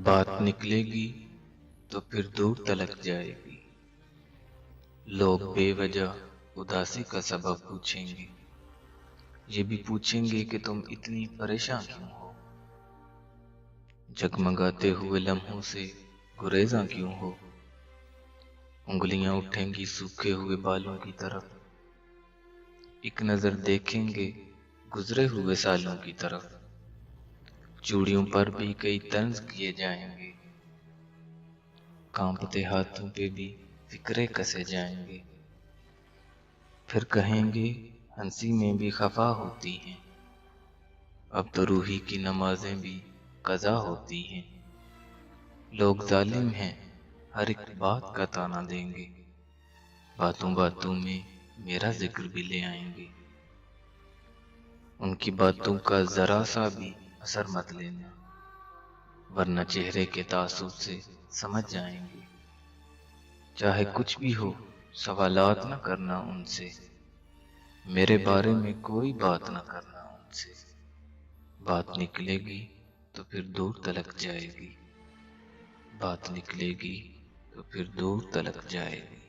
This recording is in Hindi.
बात निकलेगी तो फिर दूर तलक जाएगी। लोग बेवजह उदासी का सबब पूछेंगे, ये भी पूछेंगे कि तुम इतनी परेशान क्यों हो, जगमगाते हुए लम्हों से गुरेज़ां क्यों हो। उंगलियां उठेंगी सूखे हुए बालों की तरफ, एक नजर देखेंगे गुजरे हुए सालों की तरफ। चूड़ियों पर भी कई तंज किए जाएंगे, कांपते हाथों पे भी फिक्रे कसे जाएंगे। फिर कहेंगे हंसी में भी खफा होती हैं, अब तो रूही की नमाजें भी कज़ा होती हैं। लोग जालिम हैं, हर एक बात का ताना देंगे, बातों बातों में मेरा जिक्र भी ले आएंगे। उनकी बातों का जरा सा भी असर मत लेना, वरना चेहरे के तासुब से समझ जाएंगे। चाहे कुछ भी हो सवालात न करना उनसे, मेरे बारे में कोई बात न करना उनसे। बात निकलेगी तो फिर दूर तलक जाएगी, बात निकलेगी तो फिर दूर तलक जाएगी।